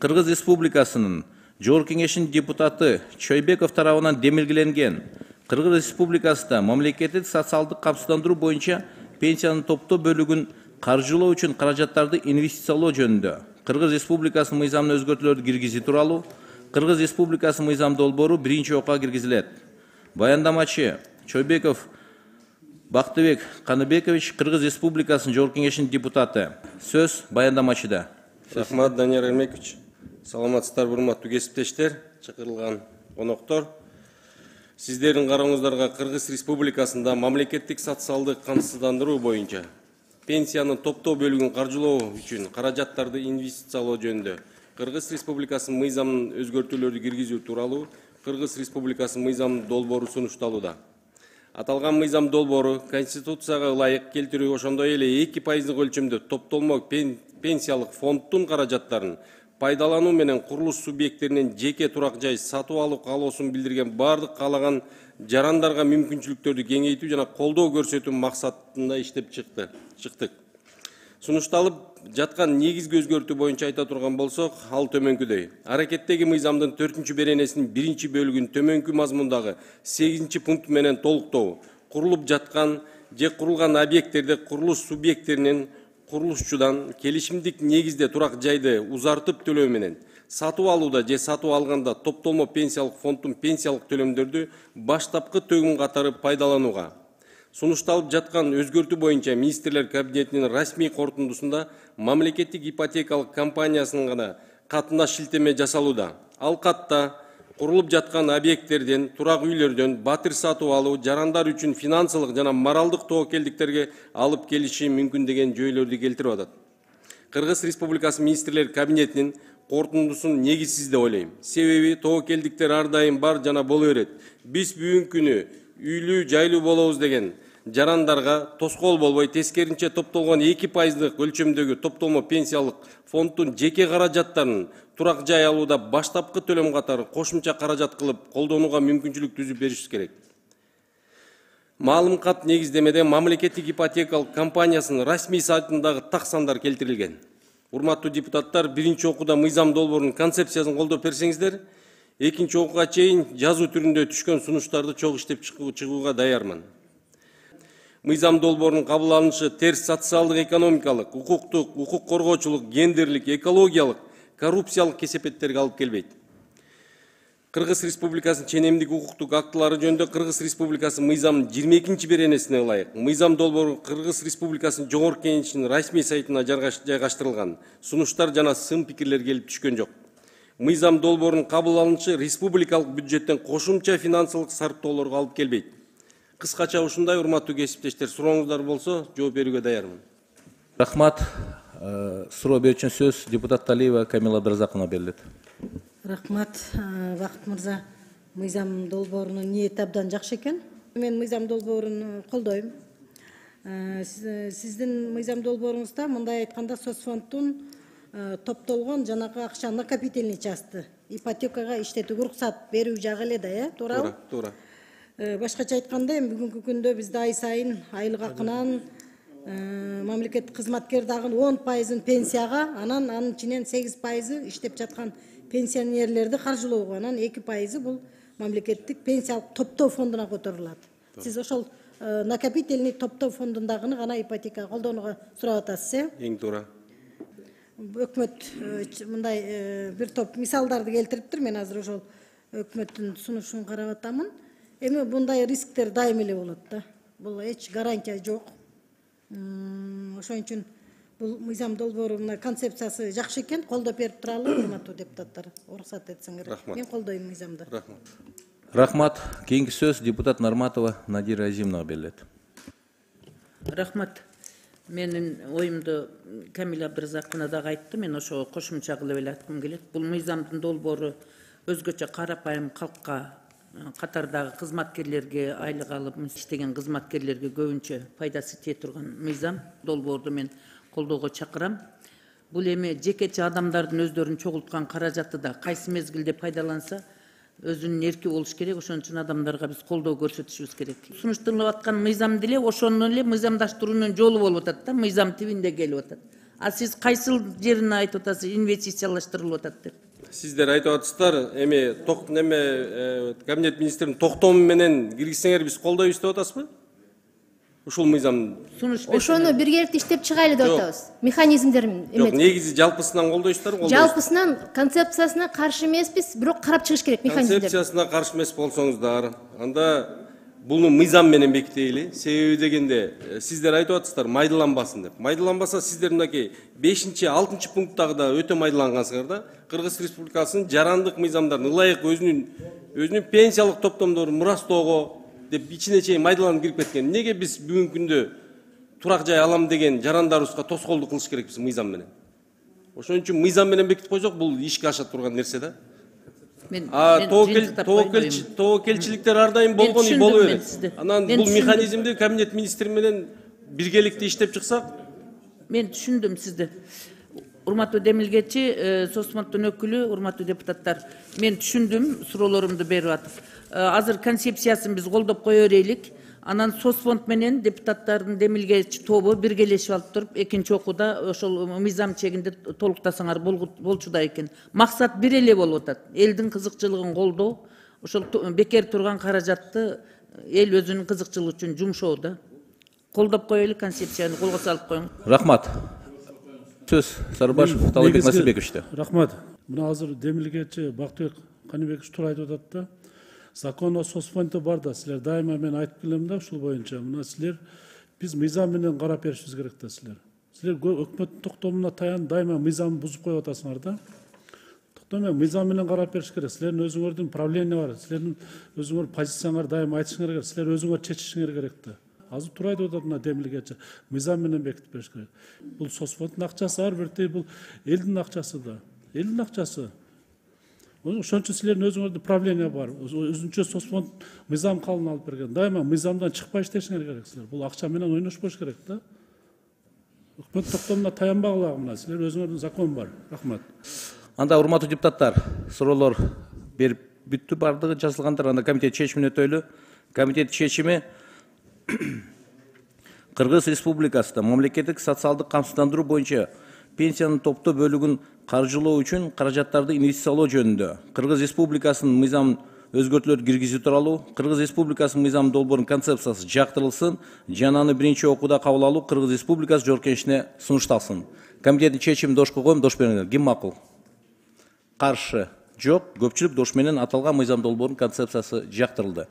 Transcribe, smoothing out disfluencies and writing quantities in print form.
Кыргыз Республикасынын Жогорку Кеңешинин депутаты Чойбеков тарабынан демилгеленген Кыргыз Республикасында мамлекеттик социалдык камсыздандыруу боюнча пенсиянын топтоо бөлүгүн каржылоо үчүн каражаттарды инвестициялоо жөнүндө Кыргыз Республикасынын мыйзамына өзгөртүүлөрдү киргизүү тууралуу Кыргыз Республикасынын мыйзам долбоору биринчи окууга киргизилет. Баяндамачы Чойбеков Бактыбек Каныбекович, Кыргыз Республикасынын Жогорку Кеңешинин депутаты. Сөз баяндамачыда. Рахмат, Данияр Эрмекович. Саламатсыздар, урматтуу кесиптештер, чакырылган коноктор. Сиздердин карооңуздарга Кыргыз Республикасында мамлекеттик социалдык камсыздандыруу боюнча пенсиянын топтоо бөлүгүн каржылоо үчүн каражаттарды инвестициялоо жөнүндө Кыргыз Республикасынын мыйзамын өзгөртүүлөрдү киргизүү тууралуу Кыргыз Республикасынын мыйзам долбоору сунушталууда. Аталган мыйзам долбоору Конституцияга ылайык келтирүү, ошондой эле 2% өлчөмдө топтолмо пенсиялык фонддун каражаттарын пайдалануу менен курулуш субъекттеринин жеке турак жай сатып алуу каалоосун билдирген бардык каалаган жарандарга мүмкүнчүлүктөрдү кеңейтүү жана колдоо көрсөтүү максатында иштеп чыктык. Сунушталып жаткан негизги өзгөртүү боюнча айта турган болсок, ал төмөнкүдөй. Аракеттеги мыйзамдын 4 беренесинин 1 бөлүгүн төмөнкү мазмундагы 8 пункт менен толуктоо, курулуп жаткан же курулган объекттерде курулуш субъекттеринин курулушчудан келишимдик негизде турак жайды узартып төлөө менен сатып алууда же сатып алганда топтолмо пенсиялык фонддун пенсиялык төлөмдөрдү баштапкы төгүн катары пайдаланууга. Сунушталып жаткан өзгөртүү боюнча министрлер кабинетинин расмий корутундусунда мамлекеттик ипотекалык компаниясынын гана катына шилтеме жасалууда. Ал катта курулуп жаткан объекттерден, турак үйлөрдөн батир сатып алуу жарандар үчүн финансылык жана моралдык тобокелдиктерге алып келиши мүмкүн деген жөйлөрдү келтирип атат. Кыргыз Республикасы министрлер кабинетинин корутундусун негизсиз деп ойлойм. Себеби тобокелдиктер ар дайым бар жана боло берет. Биз бүгүнкү күнү үйлүү, жайлуу болобуз деген жарандарга тоскоол болбой, тескеринче топтолгон 2% өлчөмдөгү топтолмо пенсиялык фонддун жеке каражаттарын турак жай алууда баштапкы төлөм катары кошумча каражат кылып колдонууга мүмкүнчүлүк түзүп беришибиз керек. Маалым кат негиздемеде мамлекеттик ипотекалык компаниясынын расмий сайтындагы так сандар келтирилген. Урматтуу депутаттар, биринчи окууда мыйзам долбоорунун концепциясын колдоп берсеңиздер, экинчи окууга чейин жазуу түрүндө түшкөн сунуштарды чогуу иштеп чыгууга даярмын. Мыйзам долбоорунун кабыл алынышы терс социалдык, экономикалык, укуктук, укук коргоочулук, гендерлик, экологиялык, коррупциялык кесепеттерге алып келбейт. Кыргыз Республикасынын ченемдик укуктук актылары жөнүндө Кыргыз Республикасынын мыйзамынын 22 беренесине ылайык мыйзам долбоору Кыргыз Республикасынын Жогорку Кеңешинин расмий сайтына жайгаштырылган. Сунуштар жана сын пикирлер келип түшкөн жок. Мыйзам долбоорунун кабыл алынышы республикалык бюджеттен кошумча финансылык сарптоолорго алып келбейт. Кыскача ушундай, урматтуу кесиптештер, сурооңуздар болсо жооп берүүгө даярмын. Рахмат. Суроо берүүчү сөз депутат Талиева Камила Абдыразаковна берилет. Рахмат, Бакыт мырза. Мыйзам долбоорунун ниети абдан жакшы экен. Мен мыйзам долбоорун колдойм. Сиздин мыйзам долбооруңузда мындай айтканда соцфонддун топтолгон жанагы акча накопительный часты ипотекага иштетүүгө уруксат берүү жагы эле да, туурабы? Туура. Башкача айтканда, бүгүнкү күндө бизде ай сайын айлык акынан мамлекеттик кызматкер дагы 10% пенсияга, анан анын ичинен 8% иштеп жаткан пенсионерлерди каржылоого, анан 2% бул мамлекеттик пенсиялык топтоо фондуна которулат. Сиз ошол накопительный топтоо фондундагыны гана ипотека колдонууга сурап атасыз, Эң туура. Өкмөт мындай бир топ мисалдарды келтириптир. Мен азыр ошол өкмөттүн сунушун карап атамын. Эми мындай рисктер дайым эле болот да. Бул эч гарантия жок. Ошон үчүн бул мыйзам долбоорунун концепциясы жакшы экен, колдоп берип туралы, урматтуу депутаттар. Уруксат этсеңер. Мен колдойм мыйзамды. Рахмат. Кийинки сөз депутат Нарматова Надира Азимовна берилет. Рахмат. Менин оюмду Камила Абдыразаковна дагы айтты, мен ошого кошумча кылып эле айткым келет. Бул мыйзамдын долбоору өзгөчө карапайым калкка, катардагы кызматкерлерге, айлык алып иштеген кызматкерлерге көбүнчө пайдасы тие турган мыйзам долбоорду мен колдоого чакырам. Бул эми жекече адамдардын өздөрүн чогулткан каражаты да кайсы мезгилде пайдаланса өзүнүн эрки болуш керек. Ошон үчүн адамдарга биз колдоо көрсөтүшүбүз керек. Сунушталып аткан мыйзам деле ошону эле мыйзамдаштыруунун жолу болуп атат да, мыйзам тибинде келип атат. А сиз кайсыл жерин айтып атасыз, инвестициялаштырылып атат деп? Сиздер айтып атасыздар, эми кабинет министринин токтому менен киргизсеңер биз колдойбуз деп атасызбы? Ушул мыйзам. Сунуш Ошону биргеликте иштеп чыгайлы деп атабыз. Механизмдерин Жок, эметип. негизи жалпысынан колдойсуздар, Жалпысынан концепциясына каршы эмеспиз, бирок карап чыгыш керек механизмдер. концепциясына каршы эмес болсоңуздар, анда буну мыйзам менен бекители. Себеби дегенде сиздер айтып атасыздар майдаланбасын деп. Майдаланбаса сиздер мынакей 5-6 пункттагыда өтө майдалангансыңар да. Кыргыз Республикасынын жарандык мыйзамдарын ылайык өзүнүн пенсиялык топтомдорун мурастоого деп ичине чейин майдаланып кирип кеткен. Неге биз бүгүнкү күндө турак жай алам деген жарандарыбызга тоскоолдук кылыш керекпиз мыйзам менен? Ошон үчүн мыйзам менен бекитип койсок, бул ишке аша турган нерсе да. Тобокелчиликтер ар дайым болгон и боло берет. Анан бул механизмди кабинет министри менен биргеликте иштеп чыксак, мен түшүндүм сизди. Урматтуу Демилгечи, Сосмонттун өкүлү, урматтуу депутаттар, мен түшүндүм, суроолорумду берип атып. Азыр концепциясын биз колдоп кое берелик. Анан Сосфонд менен депутаттардын Демилгечи тобу биргелешип алып туруп, экинчи окууда ошол мыйзам чегинде толуктасаңар болчу экен. Максат бир эле болуп атат. Элдин кызыкчылыгын колдоо, ошол бекер турган каражатты эл өзүнүн кызыкчылыгы үчүн жумшоо да. Колдоп коелу концепцияны, колго салып коюң. Рахмат. Сөз Сарыбашев Талабек Насырбековичте. Рахмат. Мына азыр Демилгечи Бактыбек Каныбекович туура айтып атат да. Закон о соцфонду бар да, силер дайыма мен айтып келем да, ушул боюнча. Мына силер биз мыйзам менен карап беришибиз керек да силер. Силер өкмөттүн токтомуна таянып дайыма мыйзамды бузуп коюп атасыңар да. Токтом мыйзам менен карап бериш керек. Силердин өзүңөрдүн проблема бар. Силердин өзүңөр позицияңарды дайыма айтышыңар керек. Силер өзүңөр чечишиңер керек да. Азыр туура айтып атат мына Демилгечи. Мыйзам менен бекитип бериш керек. Бул соцфонддун акчасы ар бирдей, бул элдин акчасы да. Элдин акчасы. Ошон үчүн силердин өзүңөрдүн проблема бар. Өзүнчө соцфонд мыйзам калын алып берген. Дайыма мыйзамдан чыкпай иштешиңер керек силер. Бул акча менен ойношпош керек да. Өкмөт токтомуна таянбагыла мына. Силер өзүңөрдүн закон бар. Рахмат. Анда урматтуу депутаттар, суроолор берип бүттү, бардыгы жазылгандар. Анда комитет чечимине өтөлү. Комитет чечими Кыргыз Республикасында мамлекеттик социалдык камсыздандыруу боюнча пенсиянын топтоо бөлүгүн каржылоо үчүн каражаттарды инвестициялоо жөнүндө Кыргыз Республикасынын мыйзамын өзгөртүүлөр киргизүү тууралуу, Кыргыз Республикасынын мыйзам долбоорунун концепциясы жактырылсын жана аны биринчи окууда кабыл алуу Кыргыз Республикасы жогоркеңешине сунушталсын. Комитеттин чечимин дошко коем, дош бериңер. Ким макул? Каршы? Жок. Көпчүлүк дош менен аталган мыйзам долбоорунун концепциясы жактырылды.